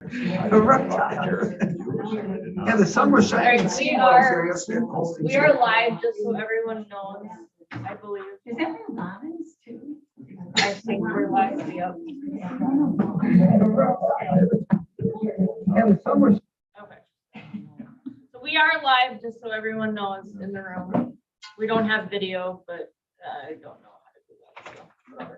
A reptile. Yeah, the sun was shining. We are live, just so everyone knows, I believe. Is that where Robin's too? I think we're live, yep. Yeah, the sun was. Okay. So we are live, just so everyone knows in the room. We don't have video, but I don't know how to do that, so.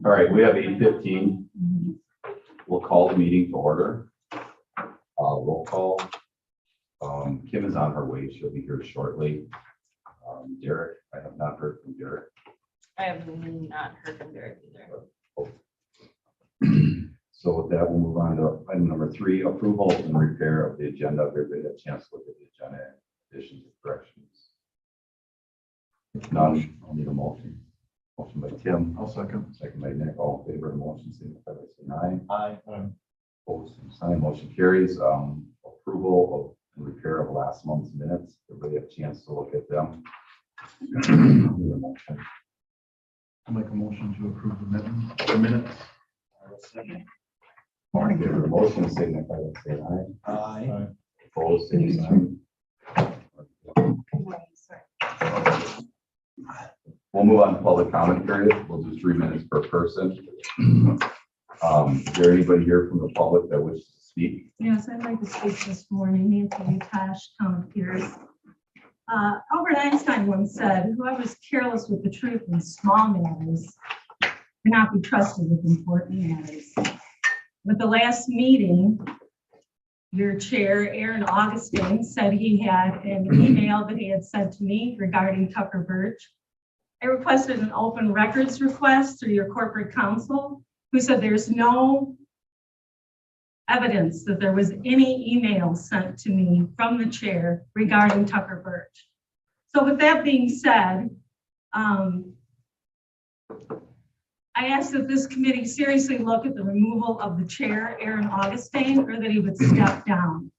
All right, we have 8:15. We'll call the meeting to order. Roll call. Kim is on her way. She'll be here shortly. Derek, I have not heard from Derek. I have not heard from Derek either. So with that, we'll move on to item number 3, approval and repair of the agenda. Everybody had a chance to look at the agenda, additions and corrections. If none, I'll need a motion. Motion by Tim. I'll second. Second by Nick. All in favor of the motion, signify by saying aye. Aye. Opposed, same sign. Motion carries. Approval of and repair of last month's minutes. Everybody have a chance to look at them. Need a motion. I'll make a motion to approve the minutes. All in favor of the motion, signify by saying aye. Aye. Opposed, same sign. We'll move on to public comment period. We'll do 3 minutes per person. Is there anybody here from the public that wishes to speak? Yes, I'd like to speak this morning. Nancy Tash, Town of Pierce. Albert Einstein once said, whoever is careless with the truth in small matters cannot be trusted with important matters. With the last meeting, your chair, Aaron Augustine, said he had an email that he had sent to me regarding Tucker Birch. I requested an open records request through your corporate counsel, who said there's no evidence that there was any email sent to me from the chair regarding Tucker Birch. So with that being said, I asked that this committee seriously look at the removal of the chair, Aaron Augustine, or that he would step down.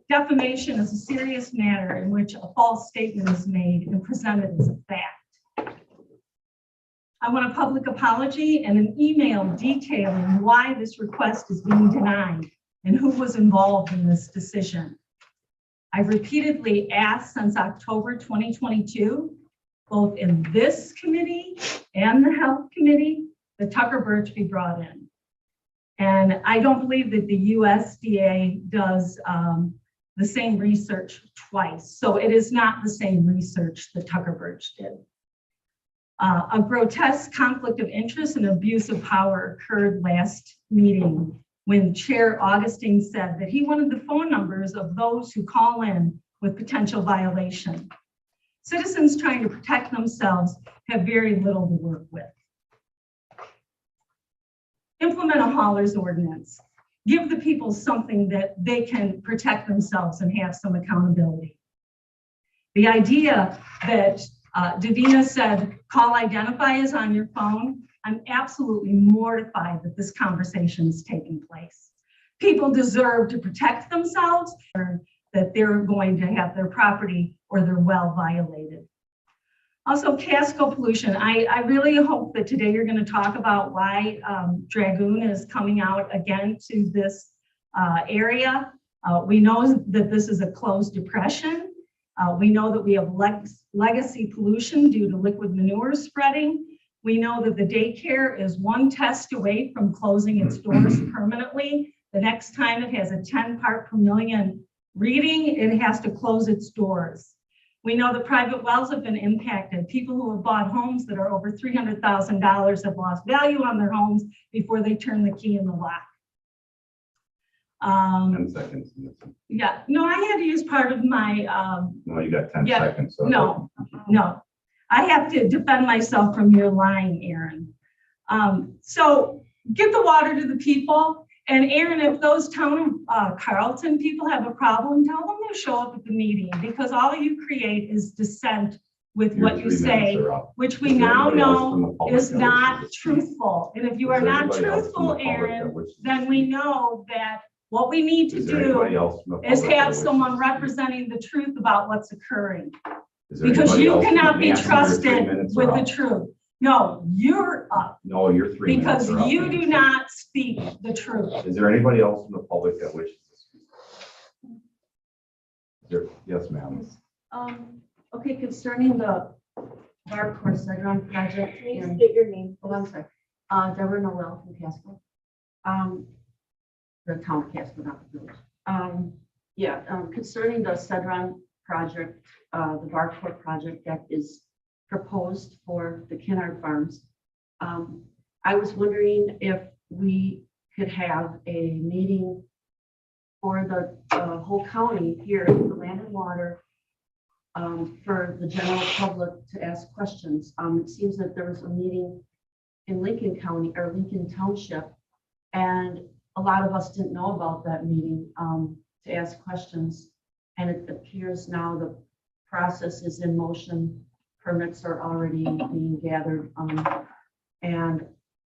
Defamation is a serious matter in which a false statement is made and presented as a fact. I want a public apology and an email detailing why this request is being denied and who was involved in this decision. I've repeatedly asked since October 2022, both in this committee and the health committee, that Tucker Birch be brought in. And I don't believe that the USDA does the same research twice. So it is not the same research that Tucker Birch did. A grotesque conflict of interest and abuse of power occurred last meeting when Chair Augustine said that he wanted the phone numbers of those who call in with potential violation. Citizens trying to protect themselves have very little to work with. Implement a hauler's ordinance. Give the people something that they can protect themselves and have some accountability. The idea that Davina said, call identify is on your phone. I'm absolutely mortified that this conversation is taking place. People deserve to protect themselves or that they're going to have their property or their well violated. Also, Casco pollution. I really hope that today you're going to talk about why Dragoon is coming out again to this area. We know that this is a closed depression. We know that we have legacy pollution due to liquid manure spreading. We know that the daycare is one test away from closing its doors permanently. The next time it has a 10 part per million reading, it has to close its doors. We know that private wells have been impacted. People who have bought homes that are over $300,000 have lost value on their homes before they turn the key in the lock. 10 seconds. Yeah, no, I had to use part of my No, you got 10 Yeah, seconds. So no. I have to defend myself from your lying, Aaron. So get the water to the people. And Aaron, if those town of Carlton people have a problem, tell them to show up at the meeting, because all you create is dissent with Your what you 3 minutes say, are up. which Is we there now anybody else know from the public is that not wishes to speak? truthful. And if you Is are there not anybody else from the truthful, public that Aaron, wishes to then we speak? know that what we need to Is there anybody do else from the is public that have wishes someone to speak? representing the truth about what's occurring. Is there Because anybody you else? cannot be Nancy, your 3 trusted minutes with are the up. truth. No, you're up No, your 3 minutes because are up. you do Nancy. not speak the truth. Is there anybody else from the public that wishes to speak? Is there, yes, ma'am. Okay, concerning the Barb Cedron project. Can you in- state your name? Oh, I'm sorry. Deborah Noel from Casco. The town of Casco, not the village. Concerning the Cedron project, the Barb project that is proposed for the Kennard Farms. I was wondering if we could have a meeting for the whole county here, the Land and Water, for the general public to ask questions. It seems that there was a meeting in Lincoln County or Lincoln Township, and a lot of us didn't know about that meeting to ask questions. And it appears now the process is in motion. Permits are already being gathered, and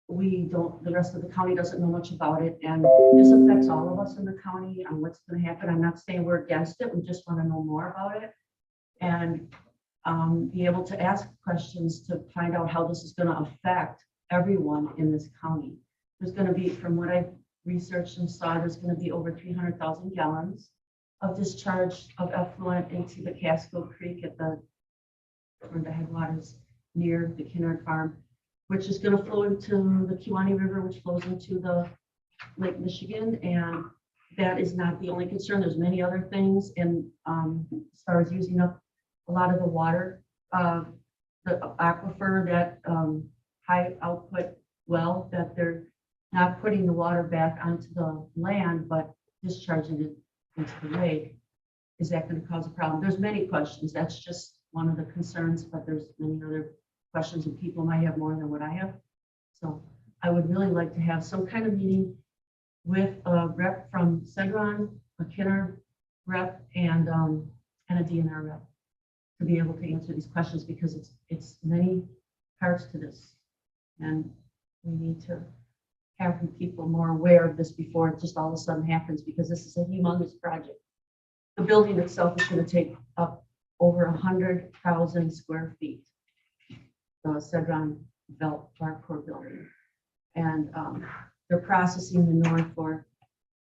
the rest of the county doesn't know much about it. And this affects all of us in the county on what's going to happen. I'm not saying we're against it. We just want to know more about it and be able to ask questions to find out how this is going to affect everyone in this county. There's going to be, from what I researched and saw, there's going to be over 300,000 gallons of discharge of effluent into the Casco Creek at the headwaters near the Kennard Farm, which is going to flow into the Kewanee River, which flows into the Lake Michigan. And that is not the only concern. There's many other things. And as far as using up a lot of the water, the aquifer, that high output well, that they're not putting the water back onto the land, but discharging it into the lake. Is that going to cause a problem? There's many questions. That's just one of the concerns, but there's many other questions and people might have more than what I have. So I would really like to have some kind of meeting with a rep from Cedron, a Kennard rep, and a DNR rep to be able to answer these questions, because it's many parts to this. And we need to have people more aware of this before it just all of a sudden happens, because this is a humongous project. The building itself is going to take up over 100,000 square feet. The Cedron Barb building. And they're processing manure for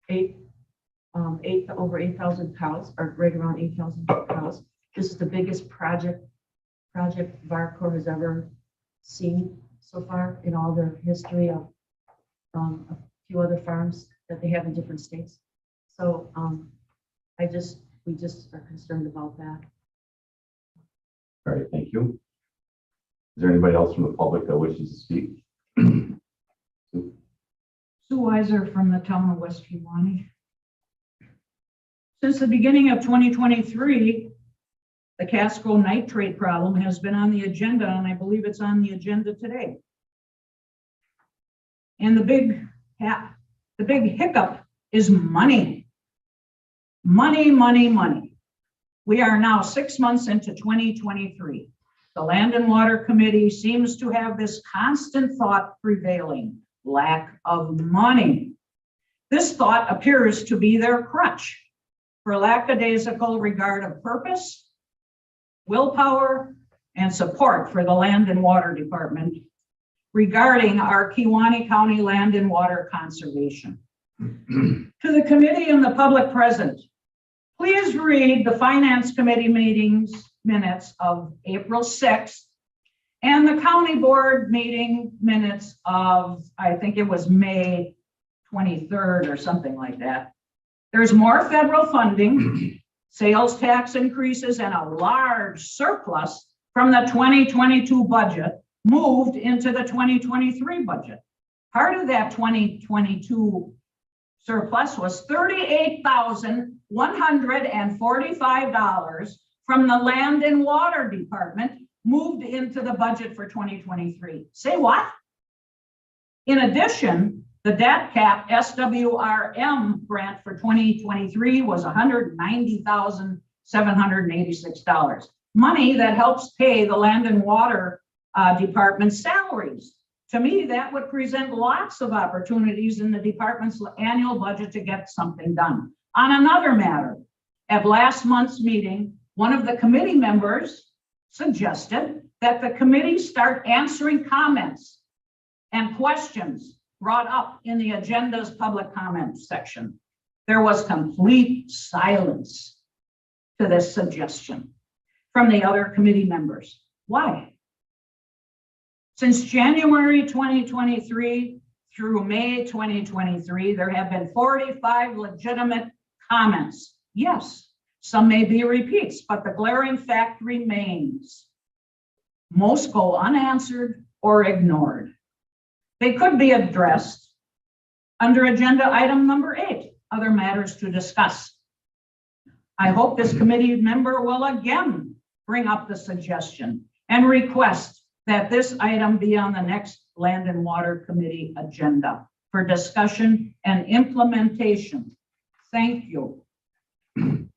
over 8,000 cows, or right around 8,000 cows. This is the biggest project Barb has ever seen so far in all their history of a few other farms that they have in different states. So we just are concerned about that. All right, thank you. Is there anybody else from the public that wishes to speak? Sue Weiser from the town of West Kewanee. Since the beginning of 2023, the Casco nitrate problem has been on the agenda, and I believe it's on the agenda today. And the big hiccup is money. Money, money, money. We are now 6 months into 2023. The Land and Water Committee seems to have this constant thought prevailing: lack of money. This thought appears to be their crutch for lackadaisical regard of purpose, willpower, and support for the Land and Water Department regarding our Kewanee County land and water conservation. To the committee and the public present, please read the Finance Committee meetings minutes of April 6th and the County Board meeting minutes of, I think it was May 23rd or something like that. There's more federal funding, sales tax increases, and a large surplus from the 2022 budget moved into the 2023 budget. Part of that 2022 surplus was $38,145 from the Land and Water Department moved into the budget for 2023. Say what? In addition, the debt cap SWRM grant for 2023 was $190,786. money that helps pay the land and water department's salaries. To me, that would present lots of opportunities in the department's annual budget to get something done. On another matter, at last month's meeting, one of the committee members suggested that the committee start answering comments and questions brought up in the agenda's public comments section. There was complete silence to this suggestion from the other committee members. Why? Since January 2023 through May 2023, there have been 45 legitimate comments. Yes, some may be repeats, but the glaring fact remains. Most go unanswered or ignored. They could be addressed under agenda item number 8, other matters to discuss. I hope this committee member will again bring up the suggestion and request that this item be on the next Land and Water Committee agenda for discussion and implementation. Thank you. Is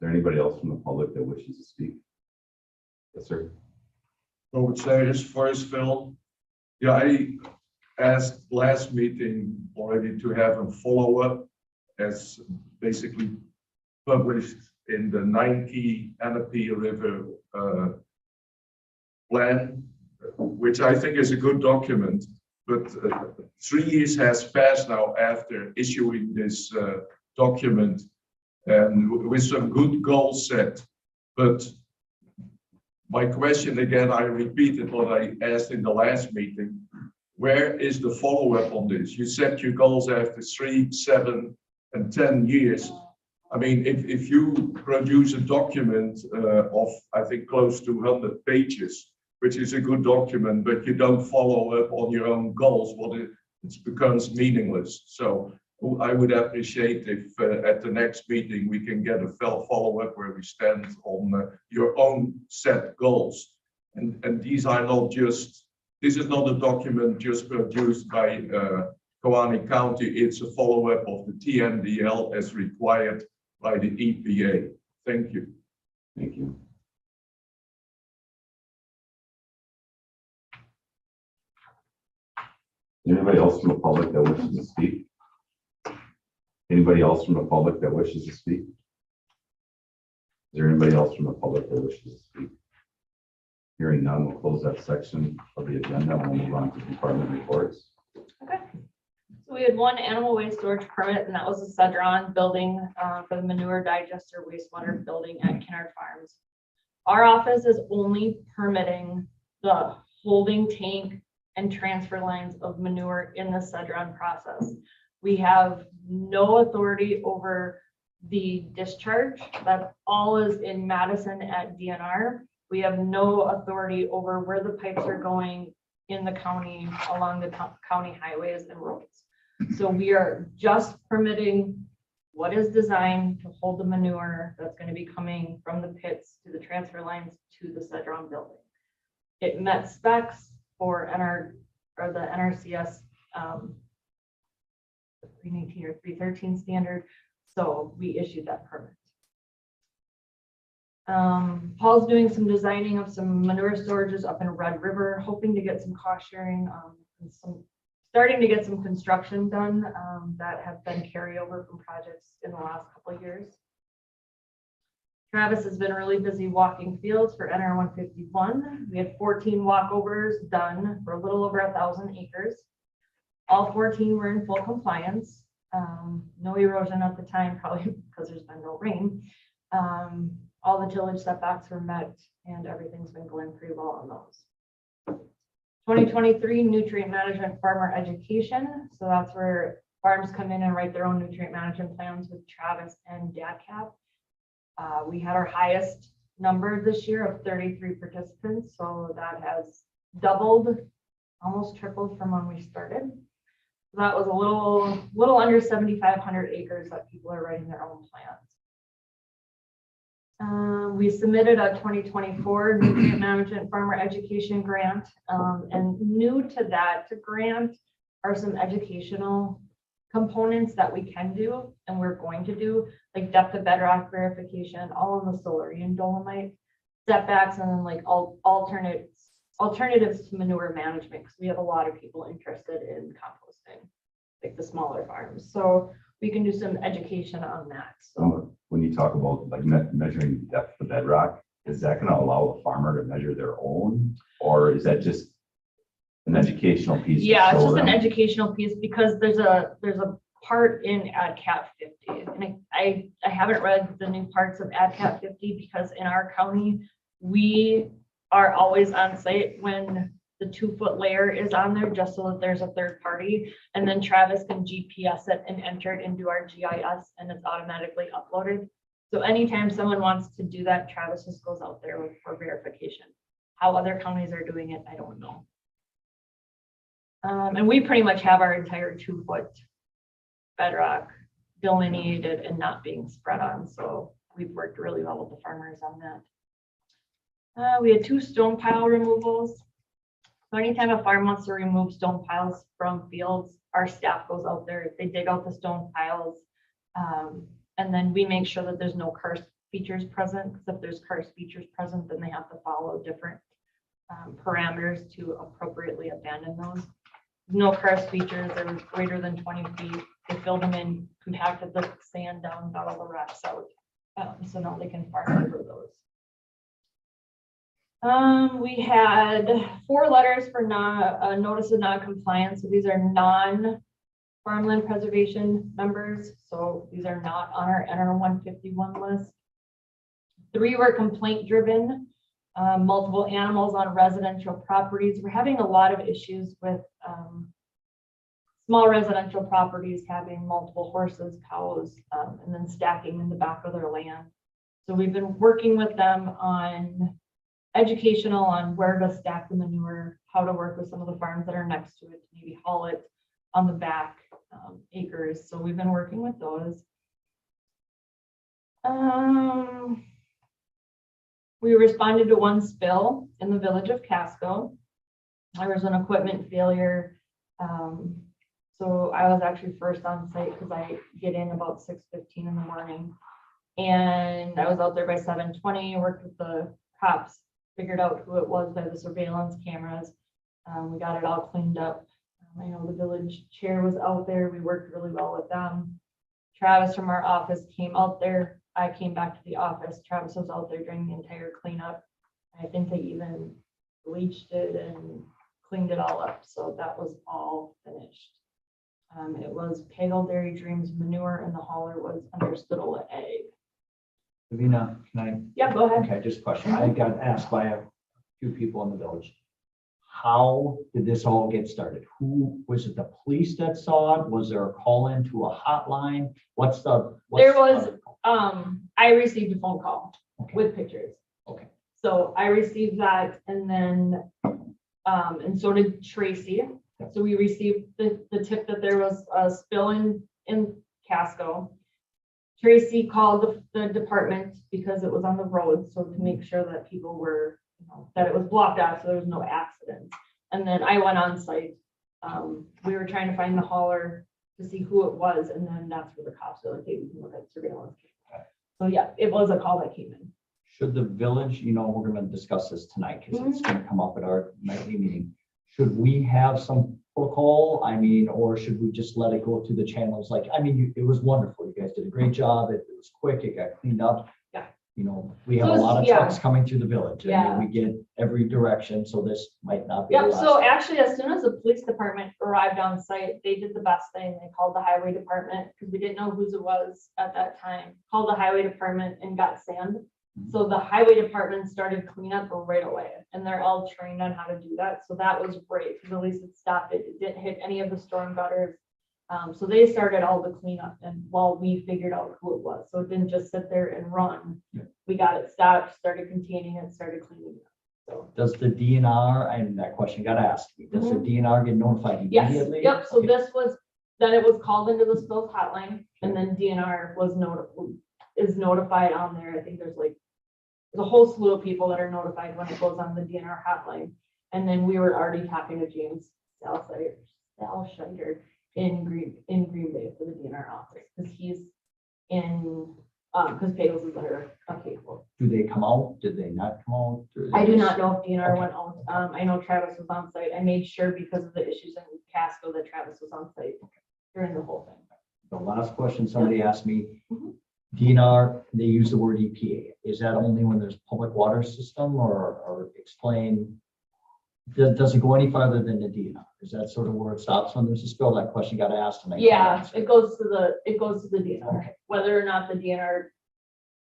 there anybody else from the public that wishes to speak? Yes, sir. I would say this first, Phil. Yeah, I asked last meeting already to have a follow-up as basically published in the 90 Anapi River plan, which I think is a good document. But 3 years has passed now after issuing this document, and with some good goals set. But my question again, I repeated what I asked in the last meeting. Where is the follow-up on this? You set your goals after 3, 7, and 10 years. I mean, if you produce a document of, I think, close to 100 pages, which is a good document, but you don't follow up on your own goals, well, it becomes meaningless. So I would appreciate if at the next meeting we can get a follow-up where we stand on your own set goals. And these are not just, this is not a document just produced by Kewaunee County. It's a follow-up of the TMDL as required by the EPA. Thank you. Thank you. Is there anybody else from the public that wishes to speak? Anybody else from the public that wishes to speak? Is there anybody else from the public that wishes to speak? Hearing none, we'll close that section of the agenda and we'll move on to department reports. Okay. So we had one animal waste storage permit, and that was the Cedron building for the manure digester wastewater building at Kennard Farms. Our office is only permitting the holding tank and transfer lines of manure in the Cedron process. We have no authority over the discharge. That all is in Madison at DNR. We have no authority over where the pipes are going in the county along the county highways and roads. So we are just permitting what is designed to hold the manure that's going to be coming from the pits to the transfer lines to the Cedron building. It met specs for the NRCS 319 or 313 standard, so we issued that permit. Paul's doing some designing of some manure storages up in Red River, hoping to get some cost sharing, and starting to get some construction done that have been carryover from projects in the last couple of years. Travis has been really busy walking fields for NR 151. We had 14 walkovers done for a little over 1,000 acres. All 14 were in full compliance. No erosion at the time, probably because there's been no rain. All the tillage setbacks were met and everything's been going pretty well on those. 2023 nutrient management farmer education. So that's where farms come in and write their own nutrient management plans with Travis and DADCAP. We had our highest number this year of 33 participants. So that has doubled, almost tripled from when we started. So that was a little under 7,500 acres that people are writing their own plans. We submitted a 2024 nutrient management farmer education grant, and new to that grant are some educational components that we can do and we're going to do, like depth of bedrock verification, all of the Silurian dolomite. setbacks and then like alternatives to manure management, because we have a lot of people interested in composting, like the smaller farms. So we can do some education on that. So When you talk about like measuring depth of bedrock, is that gonna allow a farmer to measure their own? Or is that just an educational piece? to yeah, it's show just an them? educational piece because there's a part in AdCat 50. And I haven't read the new parts of AdCat 50 because in our county, we are always on site when the 2-foot layer is on there, just so that there's a third party. And then Travis can GPS it and enter it into our GIS and it's automatically uploaded. So anytime someone wants to do that, Travis just goes out there for verification. How other counties are doing it, I don't know. And we pretty much have our entire 2-foot bedrock delineated and not being spread on. So we've worked really well with the farmers on that. We had 2 stone pile removals. So anytime a farm wants to remove stone piles from fields, our staff goes out there, they dig out the stone piles. And then we make sure that there's no karst features present, because if there's karst features present, then they have to follow different parameters to appropriately abandon those. No karst features, they were greater than 20 feet. They filled them in, compacted the sand down, got all the rocks out. So now they can farm over those. We had 4 letters for notice of non-compliance. So these are non-farmland preservation members. So these are not on our NR 151 list. 3 were complaint driven. Multiple animals on residential properties. We're having a lot of issues with small residential properties having multiple horses, cows, and then stacking in the back of their land. So we've been working with them on educational on where to stack the manure, how to work with some of the farms that are next to it, to maybe haul it on the back acres. So we've been working with those. We responded to 1 spill in the village of Casco. There was an equipment failure. So I was actually first on site because I get in about 6:15 in the morning. And I was out there by 7:20, worked with the cops, figured out who it was by the surveillance cameras. We got it all cleaned up. I know the village chair was out there. We worked really well with them. Travis from our office came out there. I came back to the office. Travis was out there during the entire cleanup. I think they even bleached it and cleaned it all up. So that was all finished. It was Pagel Dairy Dreams manure and the hauler was under Spittle Egg. Davina, can Yeah, go I, ahead. okay, just a question. I got asked by a few people in the village. How did this all get started? Who, was it the police that saw it? Was there a call into a hotline? There was, I received a phone call Okay. with pictures. Okay. So I received that and then, and so did Tracy. So we received the tip that there was a spill in Casco. Tracy called the department because it was on the road. So to make sure that people were, that it was blocked off, so there was no accident. And then I went on site. We were trying to find the hauler to see who it was. And then that's where the cops are like, hey, we can look at surveillance. So yeah, it was a call that came in. Should the village, we're going to discuss this tonight because it's going to come up at our nightly meeting. Should we have some protocol? Or should we just let it go through the channels? It was wonderful. You guys did a great job. It was quick. It got cleaned up. Yeah. We have So a lot of yeah. trucks coming through the village. Yeah. We get every direction. So this might not be. the Yep, last so time. actually, as soon as the police department arrived on site, they did the best thing. They called the highway department because we didn't know whose it was at that time. Called the highway department and got sand. So the highway department started cleanup right away and they're all trained on how to do that. So that was great because at least it stopped it. It didn't hit any of the storm gutters. So they started all the cleanup and while we figured out who it was. So it didn't just sit there and run. Yeah. We got it stopped, started containing it, started cleaning it. So. Does the DNR, and that question got asked, does the DNR get notified Yes, immediately? yep, so Okay. this was, then it was called into the spills hotline, and then DNR is notified on there. I think there's a whole slew of people that are notified when it goes on the DNR hotline. And then we were already talking to James Salscheider in Green Bay for the DNR office, because he's in because Pagels is under a cable. Do they come out? Did they not come out? Or they I do just- not know if DNR went out. I know Travis was on site. I made sure because of the issues in Casco that Travis was on site during the whole thing. The last question somebody asked me, Mhm. DNR, they use the word EPA. Is that only when there's public water system or explain? Does it go any farther than the DNR? Is that sort of where it stops when there's a spill? That question got asked and I. couldn't Yeah, answer. it goes to the DNR, Okay. whether or not the DNR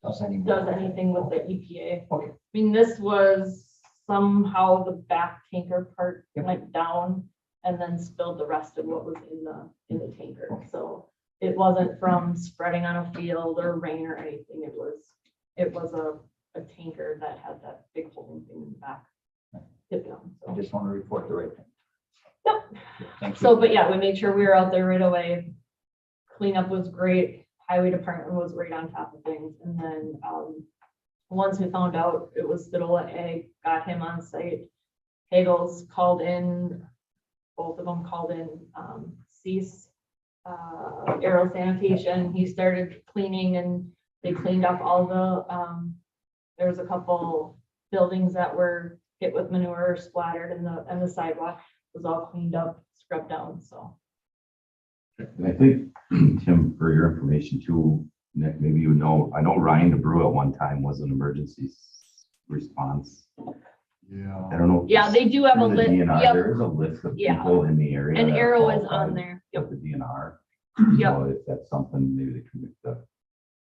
Does any. does anything with the EPA. Okay. I mean, this was somehow the back tanker part Yep. went down and then spilled the rest of what was in the tanker. Okay. So it wasn't from spreading on a field or rain or anything. It was a tanker that had that big holding thing in the back. Hit down, I so. just want to report the right thing. Yep. Thank you. So, but yeah, we made sure we were out there right away. Cleanup was great. Highway department was right on top of things. And then, once we found out it was Spidola Egg, got him on site. Hagels called in, both of them called in, Cease, Aero Sanitation. He started cleaning and they cleaned up all the, there was a couple buildings that were hit with manure splattered and the sidewalk was all cleaned up, scrubbed down, so. And I think, Tim, for your information too, Nick, maybe you know, I know Ryan DeBrew at one time was an emergency response. Yeah. I don't know. if Yeah, they do have a through the list, DNR, yep, There is a list of Yeah. people in the area. and that are Arrow is qualified on there, yep, with the DNR. yep. So if that's something, maybe they can.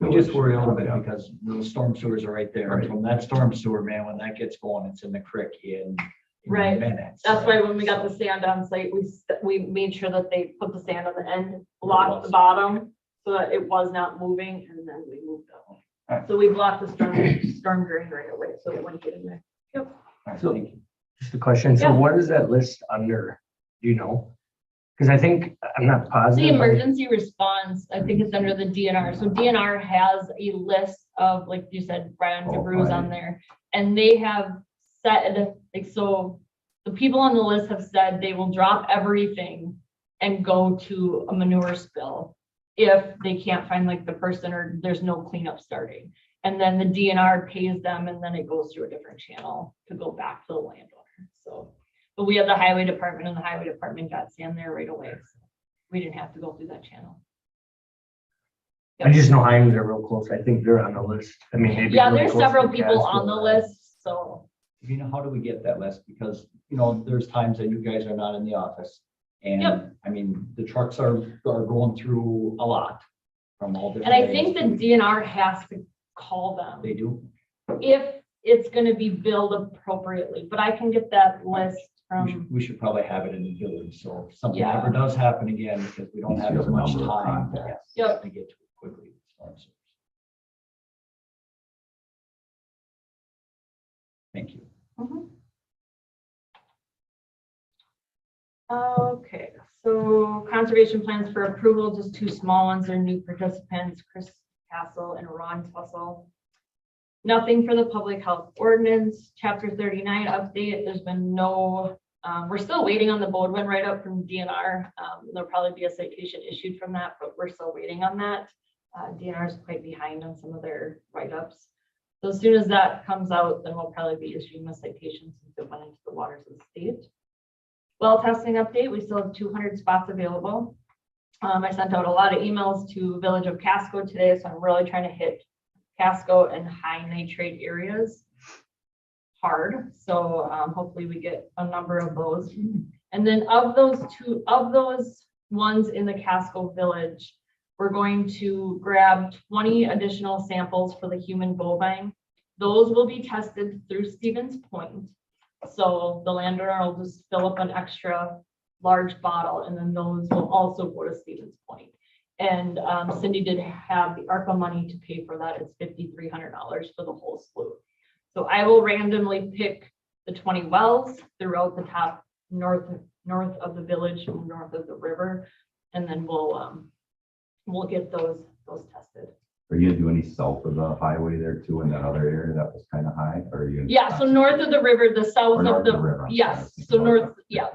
We just worry a little bit because the storm sewers are right there. Right. From that storm sewer, man, when that gets going, it's in the creek in Right. minutes. That's why when we got the sand on site, we made sure that they put the sand on the end, blocked the bottom, so that it was not moving, and then we moved up. So we blocked the storm drain right away, so it wouldn't get in there. All right, So- thank you. Just a question. So Yeah. what is that list under? Do you know? Because I think, I'm not The positive. emergency response, I think it's under the DNR. So DNR has a list of, like you said, Brian Oh, DeBrew's on right. there. And they have said, like, so the people on the list have said they will drop everything and go to a manure spill if they can't find like the person or there's no cleanup starting. And then the DNR pays them and then it goes through a different channel to go back to the landowner. So, but we have the highway department and the highway department got sand there right away. So we didn't have to go through that channel. I just know Hines are real close. I think they're on the list. I mean, maybe. Yeah, really there's close several to people Casco. on the list, so. You know, how do we get that list? Because, you know, there's times that you guys are not in the office. And Yep. I mean, the trucks are going through a lot from all different. And I think the areas. DNR has to call them They do. if it's gonna be billed appropriately, but I can get that list from, We should probably have it in the village. So if something Yeah. ever does happen again, because we don't Needs to have have as a much number of time. contacts. yes, Yep. To get to it quickly. with storm sewers. Thank you. okay, so conservation plans for approval, just two small ones, they're new participants, Chris Castle and Ron Tussle. Nothing for the public health ordinance, chapter 39 update, there's been no, we're still waiting on the Bodwin write-up from DNR. There'll probably be a citation issued from that, but we're still waiting on that. DNR is quite behind on some of their write-ups. So as soon as that comes out, then we'll probably be issuing the citations since it went into the waters of the state. Well, testing update, we still have 200 spots available. I sent out a lot of emails to Village of Casco today, so I'm really trying to hit Casco and high nitrate areas hard. So hopefully we get a number of those. And then of those ones in the Casco Village, we're going to grab 20 additional samples for the human bovine. Those will be tested through Stevens Point. So the landowner will just fill up an extra large bottle and then those will also go to Stevens Point. And Cindy did have the ARPA money to pay for that. It's $5,300 for the whole slough. So I will randomly pick the 20 wells throughout the top north of the village, north of the river, and then we'll get those tested. Are you gonna do any south of the highway there too, in that other area that was kind of high, or are you? gonna- Yeah, so north of the river, the south Or north of the, river, I'm sorry, I was yes, thinking so about north, that. yeah.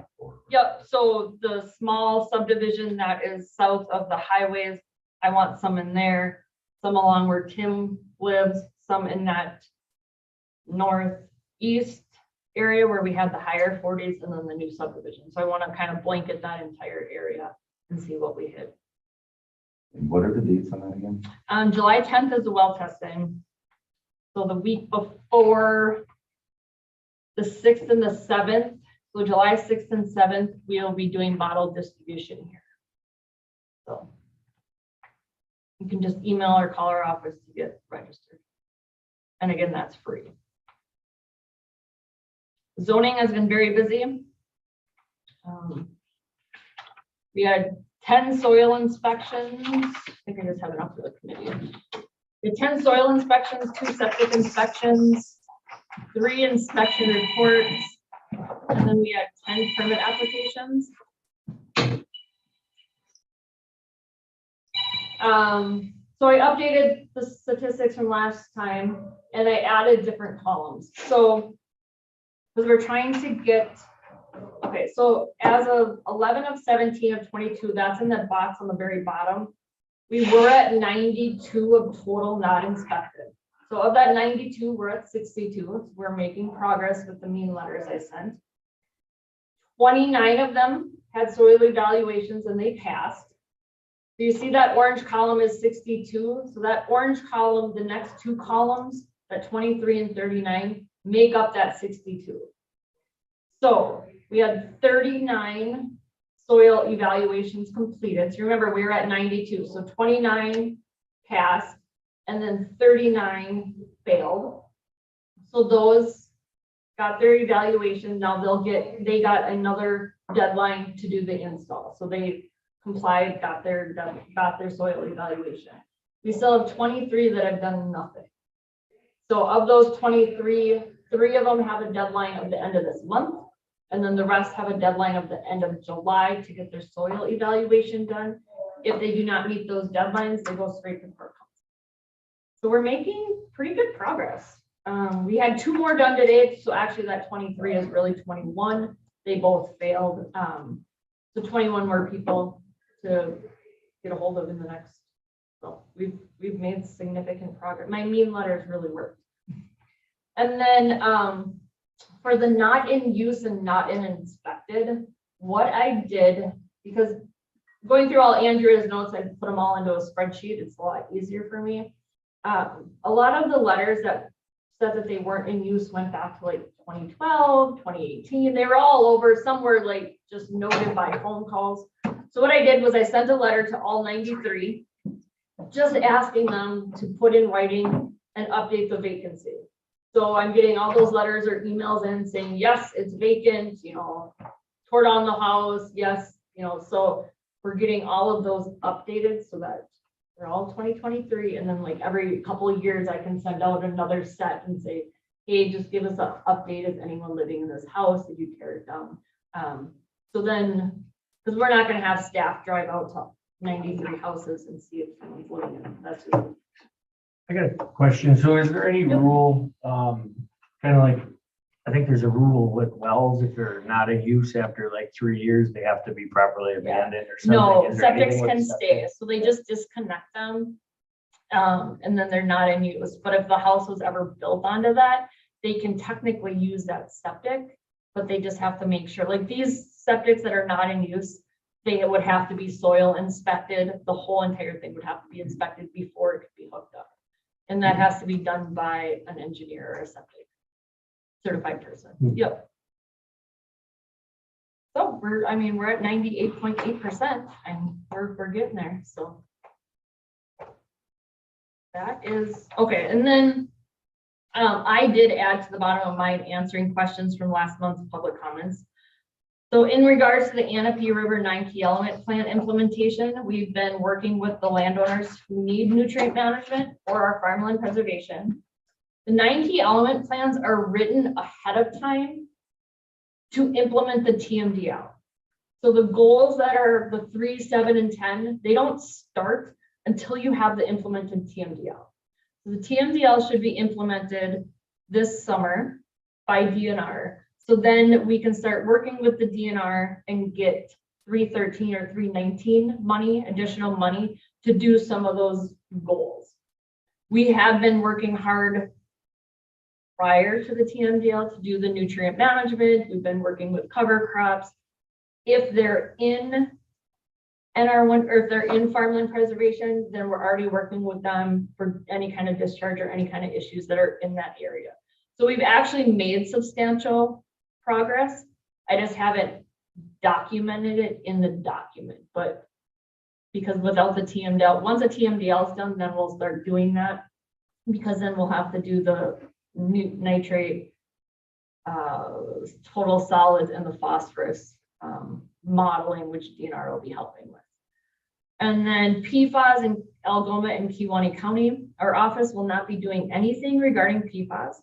Yep, so the small subdivision that is south of the highways, I want some in there. some along where Tim lives, some in that northeast area where we had the higher 40s and then the new subdivision. So I want to kind of blanket that entire area and see what we hit. And what are the dates on that again? July 10th is the well testing. So the week before the 6th and the 7th, so July 6th and 7th, we'll be doing bottle distribution here. So you can just email or call our office to get registered. And again, that's free. Zoning has been very busy. We had 10 soil inspections. I think I just have enough for the committee. We had 10 soil inspections, 2 septic inspections, 3 inspection reports, and then we had 10 permit applications. So I updated the statistics from last time and I added different columns. So because we're trying to get, okay, so as of 11 of 17 of 22, that's in that box on the very bottom. We were at 92 of total not inspected. So of that 92, we're at 62. We're making progress with the mean letters I sent. 29 of them had soil evaluations and they passed. So you see that orange column is 62. So that orange column, the next 2 columns, that 23 and 39, make up that 62. So we had 39 soil evaluations completed. So remember, we were at 92. So 29 passed and then 39 failed. So those got their evaluation. Now they got another deadline to do the install. So they complied, got their soil evaluation. We still have 23 that have done nothing. So of those 23, 3 of them have a deadline of the end of this month. And then the rest have a deadline of the end of July to get their soil evaluation done. If they do not meet those deadlines, they go straight to court. So we're making pretty good progress. We had 2 more done today. So actually that 23 is really 21. They both failed. So 21 more people to get a hold of in the next. So we've made significant progress. My mean letters really worked. And then for the not in use and not in inspected, what I did, because going through all Andrea's notes, I put them all into a spreadsheet. It's a lot easier for me. A lot of the letters that said that they weren't in use went back to like 2012, 2018. They were all over. Some were like just noted by phone calls. So what I did was I sent a letter to all 93, just asking them to put in writing and update the vacancy. So I'm getting all those letters or emails in saying, yes, it's vacant, tore down the house. Yes, so we're getting all of those updated so that they're all 2023. And then like every couple of years, I can send out another set and say, hey, just give us an update. Is anyone living in this house? Did you tear it down? So then, because we're not going to have staff drive out to 93 houses and see if someone's living in them. That's just. I got a question. So is there any rule, kind of like, I think there's a rule with wells, if they're not in use after like 3 years, they have to be properly abandoned or something? No, Is there septics anything with can septic? stay, so they just disconnect them. And then they're not in use, but if the house was ever built onto that, they can technically use that septic, but they just have to make sure, like these septics that are not in use, they would have to be soil inspected. The whole entire thing would have to be inspected before it could be hooked up. And that has to be done by an engineer or a septic certified person. Yep. So we're at 98.8% and we're getting there. So that is okay. And then I did add to the bottom of mine answering questions from last month's public comments. So in regards to the Anape River 9 key element plan implementation, we've been working with the landowners who need nutrient management or our farmland preservation. The 9 key element plans are written ahead of time to implement the TMDL. So the goals that are the 3, 7, and 10, they don't start until you have the implemented TMDL. So the TMDL should be implemented this summer by DNR. So then we can start working with the DNR and get 313 or 319 money, additional money to do some of those goals. We have been working hard prior to the TMDL to do the nutrient management. We've been working with cover crops. If they're in NR1, or if they're in farmland preservation, then we're already working with them for any kind of discharge or any kind of issues that are in that area. So we've actually made substantial progress. I just haven't documented it in the document, but because without the TMDL, once a TMDL is done, then we'll start doing that, because then we'll have to do the nitrate, total solids, and the phosphorus modeling, which DNR will be helping with. And then PFAS in Algoma and Kewaunee County, our office will not be doing anything regarding PFAS.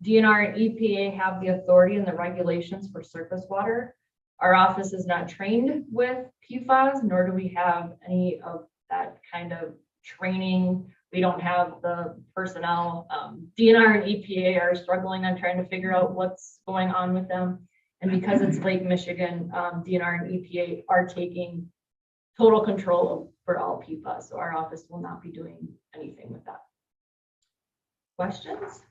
DNR and EPA have the authority and the regulations for surface water. Our office is not trained with PFAS, nor do we have any of that kind of training. We don't have the personnel. DNR and EPA are struggling on trying to figure out what's going on with them. And because it's Lake Michigan, DNR and EPA are taking total control for all PFAS. So our office will not be doing anything with that. Questions?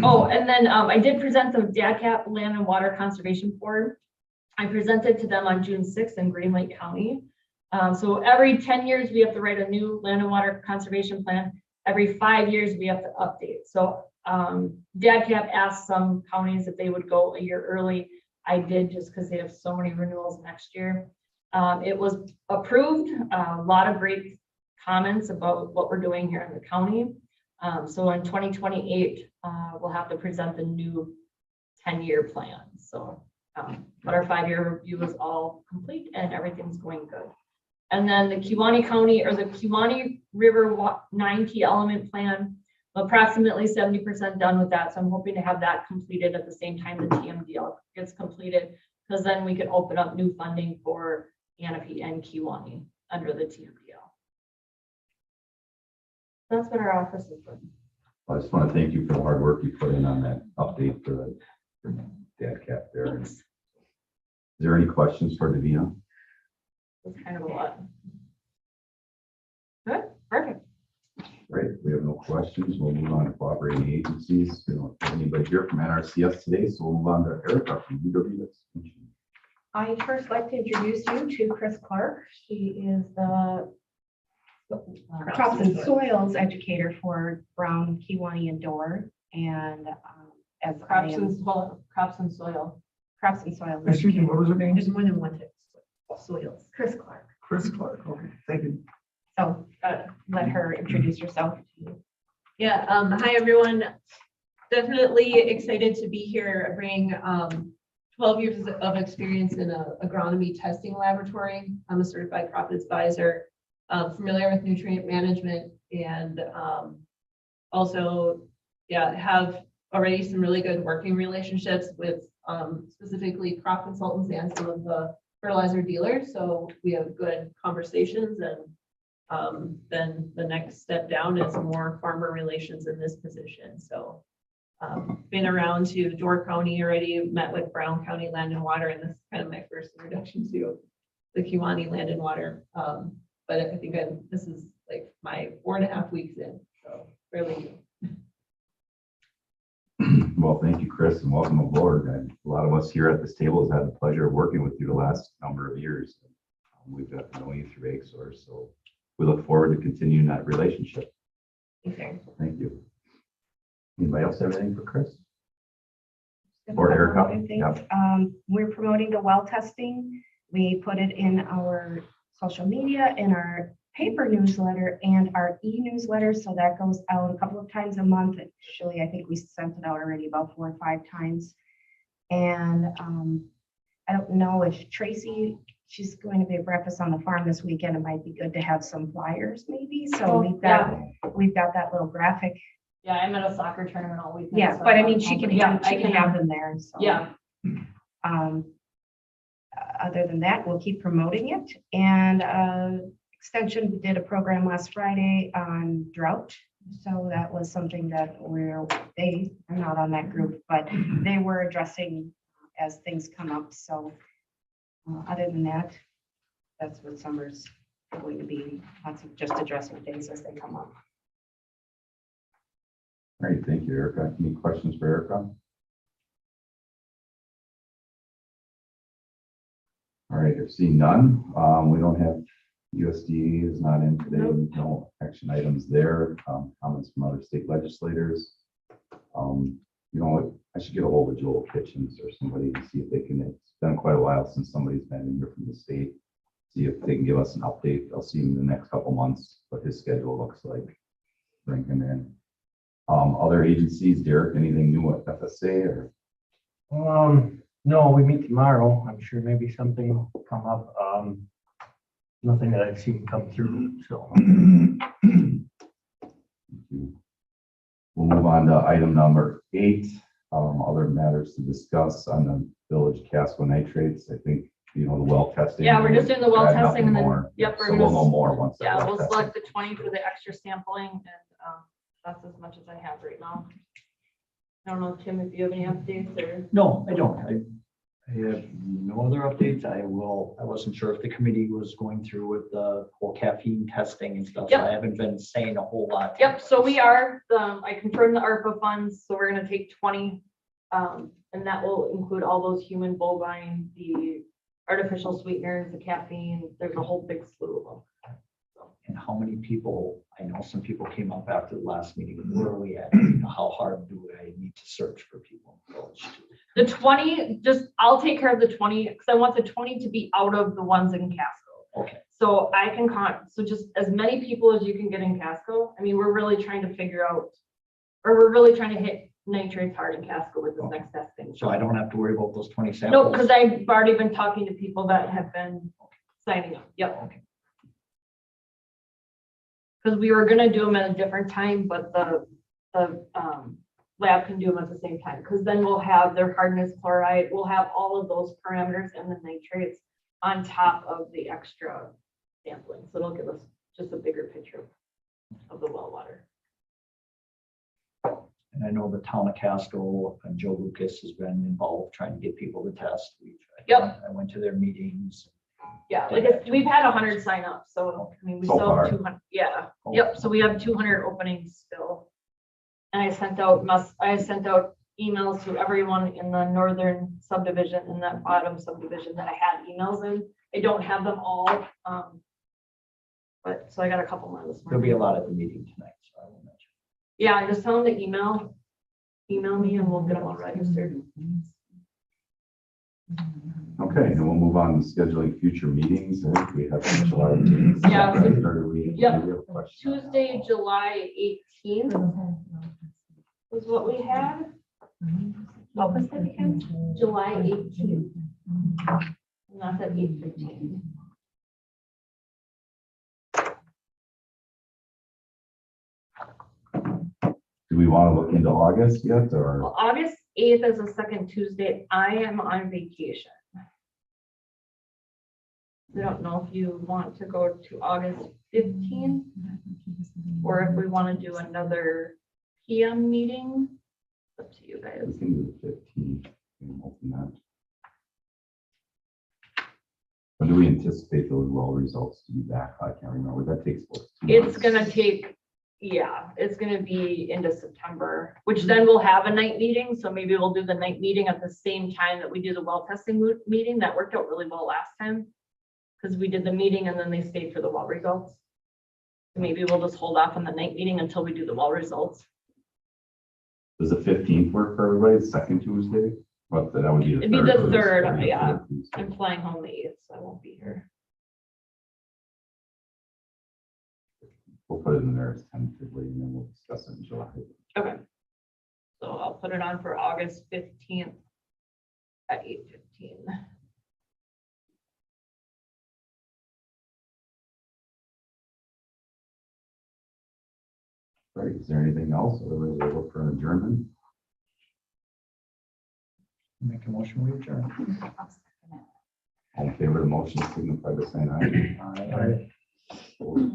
Oh, and then I did present the DACAP Land and Water Conservation Board. I presented to them on June 6th in Green Lake County. So every 10 years, we have to write a new land and water conservation plan. Every 5 years, we have to update. So DACAP asked some counties if they would go a year early. I did, just because they have so many renewals next year. It was approved. A lot of great comments about what we're doing here in the county. So in 2028, we'll have to present the new 10-year plan. So, but our 5-year review is all complete and everything's going good. And then the Kewaunee County, or the Kewaunee River 9 key element plan, approximately 70% done with that. So I'm hoping to have that completed at the same time the TMDL gets completed, because then we can open up new funding for Anapee and Kewaunee under the TMDL. That's what our office is doing. I just want to thank you for the hard work you put in on that update for DACAP there. Thanks. Is there any questions for Davina? It's kind of a lot. Good, perfect. Right, we have no questions. We'll move on to cooperating agencies. We don't have anybody here from NRCS today, so we'll move on to Erica from UW. I'd first like to introduce you to Chris Clark. She is the crops and soils educator for Brown, Kewaunee, and Door. And as Crops and soil. crops and soil. Excuse me, what was her name? There's more than one type of soils. Chris Clark. Chris Clark, okay, thank you. So let her introduce herself to you. Yeah, hi, everyone. Definitely excited to be here, bringing 12 years of experience in a agronomy testing laboratory. I'm a certified crop advisor, familiar with nutrient management, and also, yeah, have already some really good working relationships with specifically crop consultants and some of the fertilizer dealers. So we have good conversations, and then the next step down is more farmer relations in this position. So been around to Door County already, met with Brown County Land and Water, and this is kind of my first introduction to the Kewaunee Land and Water. But I think this is like my 4.5 weeks in, so fairly new. Well, thank you, Chris, and welcome aboard. And a lot of us here at this table has had the pleasure of working with you the last number of years. We've got to know you through AgSource, so we look forward to continuing that relationship. Okay. Thank you. Anybody else have anything for Chris? Or Erica? Other things. We're promoting the well testing. We put it in our social media, in our paper newsletter, and our e-newsletter. So that goes out a couple of times a month. Actually, I think we sent it out already about 4 or 5 times. And I don't know if Tracy, she's going to be at breakfast on the farm this weekend. It might be good to have some flyers maybe. So we've got that little graphic. Yeah, I'm at a soccer tournament all weekend. Yeah, so but I I'm mean, she can hoping- have them there. So. Yeah, Other than that, we'll keep promoting it. And Extension did a program last Friday on drought. So that was something that I'm not on that group, but they were addressing as things come up. So other than that, that's what summer's going to be. Lots of just addressing things as they come up. All right, thank you, Erica. Any questions for Erica? All right, I've seen none. We don't have, USDA is not in today, no action items there. Comments from other state legislators. You know what, I should get a hold of Joel Kitchens or somebody to see if they can, it's been quite a while since somebody's been in here from the state. See if they can give us an update. I'll see him in the next couple months, what his schedule looks like. Bring him in. Other agencies, Derek, anything new at FSA or? No, we meet tomorrow. I'm sure maybe something will come up. Nothing that I've seen come through, so. We'll move on to item number 8, other matters to discuss on the Village Casco nitrates. I think, you know, the well testing. Yeah, we're just doing the well Add nothing testing and then, more. yep, So we're we'll know gonna, more once. that yeah, well we'll testing- select the 20 for the extra sampling and, that's as much as I have right now. I don't know, Tim, if you have any updates or, No, I don't. I have no other updates. I wasn't sure if the committee was going through with the whole caffeine testing and stuff. So Yep. I haven't been saying a whole lot. yep, so we are, I confirmed the ARPA funds, so we're gonna take 20. And that will include all those human bovine, the artificial sweeteners, the caffeine, there's a whole big slew of them. And how many people, I know some people came up after the last meeting, where are we at? How hard do I need to search for people? in the village to- The 20, I'll take care of the 20, because I want the 20 to be out of the ones in Casco. Okay, So I can so just as many people as you can get in Casco. I mean, we're really trying to figure out, or we're really trying to hit nitrates hard in Casco with this next testing. so I don't have to worry about those 20 No, samples? because I've already been talking to people that have been signing up. Yep. Okay. Because we were gonna do them at a different time, but the lab can do them at the same time, because then we'll have their hardness chloride, we'll have all of those parameters and the nitrates on top of the extra sampling. So it'll give us just a bigger picture of the well water. And I know the town of Casco and Joe Lucas has been involved trying to get people to test. Yep. I went to their meetings. Yeah, we've had 100 sign up, so I mean, we So still far. have 200, yeah. Oh. Yep, so we have 200 openings still. And I sent out emails to everyone in the northern subdivision and that bottom subdivision that I had emails in. I don't have them all. But, so I got a couple more this There'll be morning. a lot at the meeting tonight, so I will mention. Yeah, just tell them to email me and we'll get them all registered. Okay, and we'll move on to scheduling future meetings. I think we have July meetings. Yeah. Right, or do we- Yep. do we have a question? Tuesday, July 18th was what we had. What was that again? July 18th. Not at 8:15. Do we want to look into August yet, or? Well, August 8th is a second Tuesday. I am on vacation. I don't know if you want to go to August 15th or if we want to do another PM meeting. It's up to you guys. We can do the 15th. We can open that. When do we anticipate those well results to be back? I can't remember. That takes. what, 2 It's months? gonna take, yeah, it's gonna be into September, which then we'll have a night meeting. So maybe we'll do the night meeting at the same time that we do the well testing meeting. That worked out really well last time. Because we did the meeting and then they stayed for the well results. So maybe we'll just hold off on the night meeting until we do the well results. Does the 15th work for everybody? Second Tuesday? What, that would be the It'd be third. the for this- third, for the yeah. third Tuesday. I'm flying home the 8th, so I won't be here. We'll put it in there as tentatively, and then we'll discuss it in July. Okay. So I'll put it on for August 15th at 8:15. Right, is there anything else? Otherwise, we'll look for an adjournment. Make a motion, we adjourn. All in favor of the motion, signify by saying aye. Aye. Opposed?